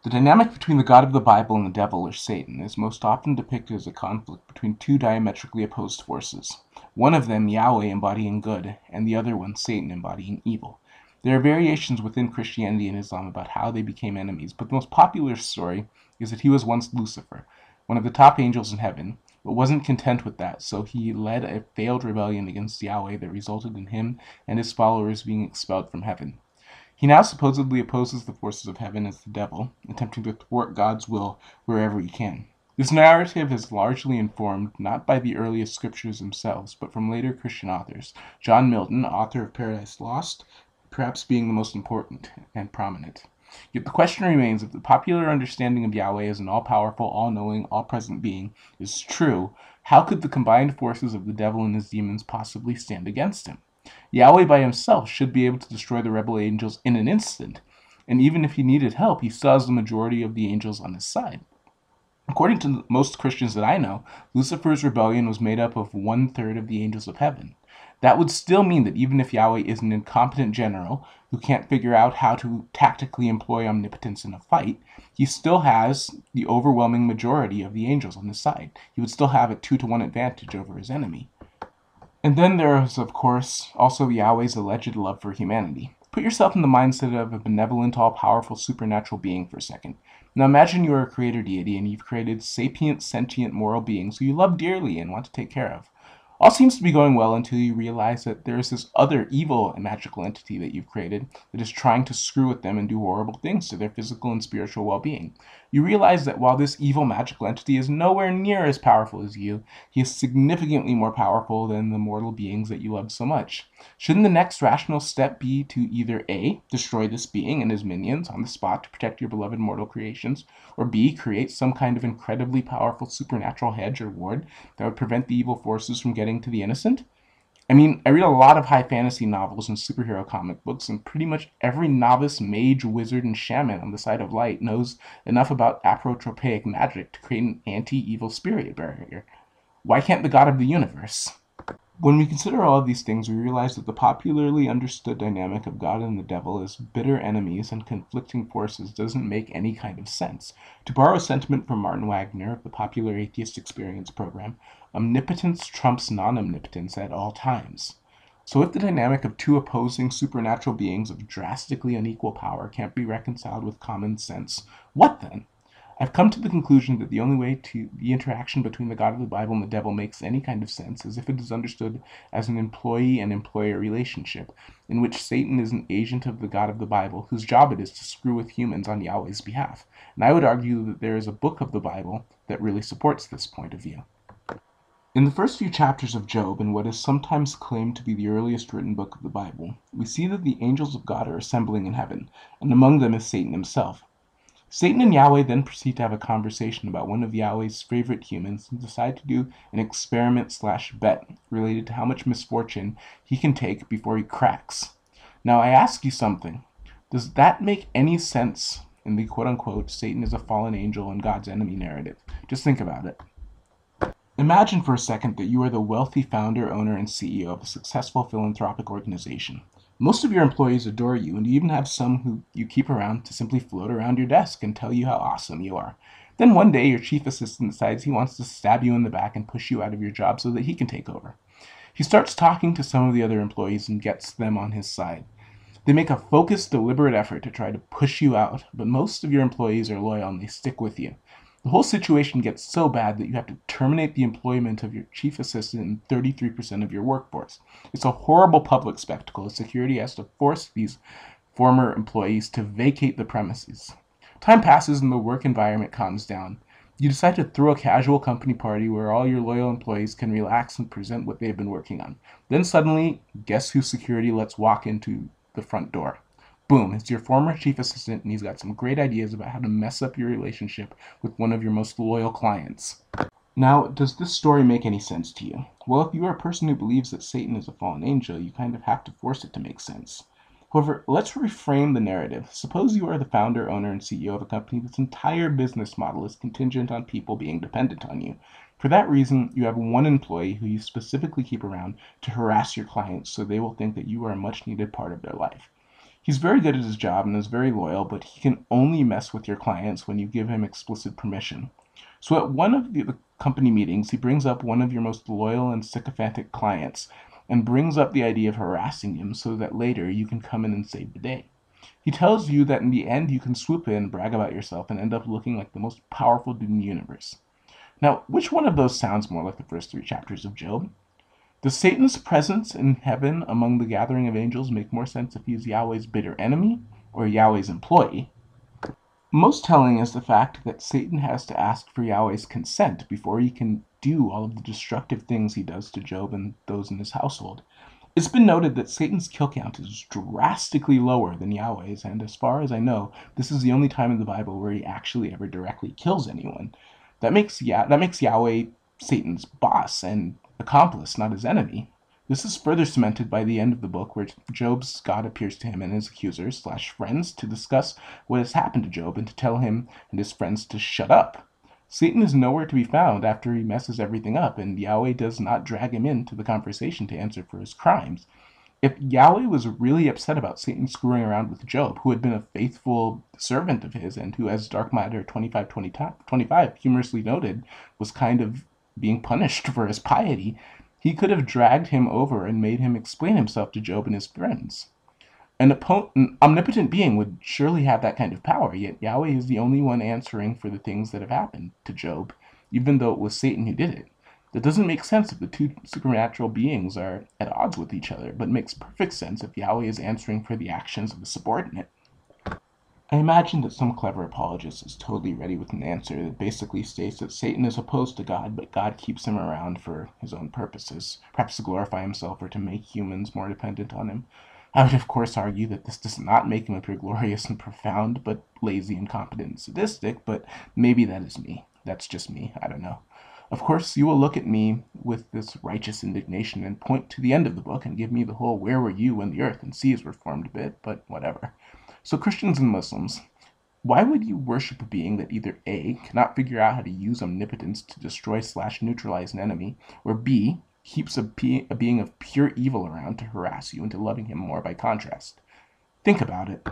The dynamic between the God of the Bible and the devil, or Satan, is most often depicted as a conflict between two diametrically opposed forces, one of them Yahweh embodying good, and the other one Satan embodying evil. There are variations within Christianity and Islam about how they became enemies, but the most popular story is that he was once Lucifer, one of the top angels in heaven, but wasn't content with that, so he led a failed rebellion against Yahweh that resulted in him and his followers being expelled from heaven. He now supposedly opposes the forces of heaven as the devil, attempting to thwart God's will wherever he can. This narrative is largely informed not by the earliest scriptures themselves, but from later Christian authors. John Milton, author of Paradise Lost, perhaps being the most important and prominent. Yet the question remains, if the popular understanding of Yahweh as an all-powerful, all-knowing, all-present being is true, how could the combined forces of the devil and his demons possibly stand against him? Yahweh by himself should be able to destroy the rebel angels in an instant, and even if he needed help, he still has the majority of the angels on his side. According to most Christians that I know, Lucifer's rebellion was made up of 1/3 of the angels of heaven. That would still mean that even if Yahweh is an incompetent general who can't figure out how to tactically employ omnipotence in a fight, he still has the overwhelming majority of the angels on his side. He would still have a 2-to-1 advantage over his enemy. And then there is, of course, also Yahweh's alleged love for humanity. Put yourself in the mindset of a benevolent, all-powerful, supernatural being for a second. Now imagine you are a creator deity and you've created sapient, sentient, moral beings who you love dearly and want to take care of. All seems to be going well until you realize that there is this other evil and magical entity that you've created that is trying to screw with them and do horrible things to their physical and spiritual well-being. You realize that while this evil magical entity is nowhere near as powerful as you, he is significantly more powerful than the mortal beings that you love so much. Shouldn't the next rational step be to either A, destroy this being and his minions on the spot to protect your beloved mortal creations, or B, create some kind of incredibly powerful supernatural hedge or ward that would prevent the evil forces from getting to the innocent? I mean, I read a lot of high fantasy novels and superhero comic books, and pretty much every novice mage, wizard, and shaman on the side of light knows enough about apotropaic magic to create an anti-evil spirit barrier. Why can't the God of the universe? When we consider all of these things, we realize that the popularly understood dynamic of God and the devil as bitter enemies and conflicting forces doesn't make any kind of sense. To borrow a sentiment from Martin Wagner of the popular Atheist Experience program, omnipotence trumps non-omnipotence at all times. So if the dynamic of two opposing supernatural beings of drastically unequal power can't be reconciled with common sense, what then? I've come to the conclusion that the only way the interaction between the God of the Bible and the devil makes any kind of sense is if it is understood as an employee and employer relationship, in which Satan is an agent of the God of the Bible, whose job it is to screw with humans on Yahweh's behalf. And I would argue that there is a book of the Bible that really supports this point of view. In the first few chapters of Job, in what is sometimes claimed to be the earliest written book of the Bible, we see that the angels of God are assembling in heaven, and among them is Satan himself. Satan and Yahweh then proceed to have a conversation about one of Yahweh's favorite humans and decide to do an experiment/bet related to how much misfortune he can take before he cracks. Now I ask you something. Does that make any sense in the quote-unquote Satan is a fallen angel and God's enemy narrative? Just think about it. Imagine for a second that you are the wealthy founder, owner, and CEO of a successful philanthropic organization. Most of your employees adore you, and you even have some who you keep around to simply float around your desk and tell you how awesome you are. Then one day, your chief assistant decides he wants to stab you in the back and push you out of your job so that he can take over. He starts talking to some of the other employees and gets them on his side. They make a focused, deliberate effort to try to push you out, but most of your employees are loyal and they stick with you. The whole situation gets so bad that you have to terminate the employment of your chief assistant and 33% of your workforce. It's a horrible public spectacle as security has to force these former employees to vacate the premises. Time passes and the work environment calms down. You decide to throw a casual company party where all your loyal employees can relax and present what they've been working on. Then suddenly, guess who security lets walk into the front door? Boom, it's your former chief assistant, and he's got some great ideas about how to mess up your relationship with one of your most loyal clients. Now, does this story make any sense to you? Well, if you are a person who believes that Satan is a fallen angel, you kind of have to force it to make sense. However, let's reframe the narrative. Suppose you are the founder, owner, and CEO of a company that's entire business model is contingent on people being dependent on you. For that reason, you have one employee who you specifically keep around to harass your clients so they will think that you are a much-needed part of their life. He's very good at his job and is very loyal, but he can only mess with your clients when you give him explicit permission. So at one of the company meetings, he brings up one of your most loyal and sycophantic clients and brings up the idea of harassing him so that later you can come in and save the day. He tells you that in the end you can swoop in, brag about yourself, and end up looking like the most powerful dude in the universe. Now, which one of those sounds more like the first three chapters of Job? Does Satan's presence in heaven among the gathering of angels make more sense if he is Yahweh's bitter enemy or Yahweh's employee? Most telling is the fact that Satan has to ask for Yahweh's consent before he can do all of the destructive things he does to Job and those in his household. It's been noted that Satan's kill count is drastically lower than Yahweh's, and as far as I know, this is the only time in the Bible where he actually ever directly kills anyone. That makes Yahweh Satan's boss and accomplice, not his enemy. This is further cemented by the end of the book, where Job's God appears to him and his accusers/friends to discuss what has happened to Job and to tell him and his friends to shut up. Satan is nowhere to be found after he messes everything up, and Yahweh does not drag him into the conversation to answer for his crimes. If Yahweh was really upset about Satan screwing around with Job, who had been a faithful servant of his and who, as Dark Matter 2525 humorously noted, was kind of being punished for his piety, he could have dragged him over and made him explain himself to Job and his friends. An omnipotent being would surely have that kind of power, yet Yahweh is the only one answering for the things that have happened to Job, even though it was Satan who did it. That doesn't make sense if the two supernatural beings are at odds with each other, but makes perfect sense if Yahweh is answering for the actions of a subordinate. I imagine that some clever apologist is totally ready with an answer that basically states that Satan is opposed to God, but God keeps him around for his own purposes, perhaps to glorify himself or to make humans more dependent on him. I would, of course, argue that this does not make him appear glorious and profound, but lazy, incompetent, and sadistic, but maybe that is me. That's just me. I don't know. Of course, you will look at me with this righteous indignation and point to the end of the book and give me the whole "where were you when the earth and seas were formed" bit, but whatever. So Christians and Muslims, why would you worship a being that either A, cannot figure out how to use omnipotence to destroy/neutralize an enemy, or B, keeps a being of pure evil around to harass you into loving him more by contrast? Think about it.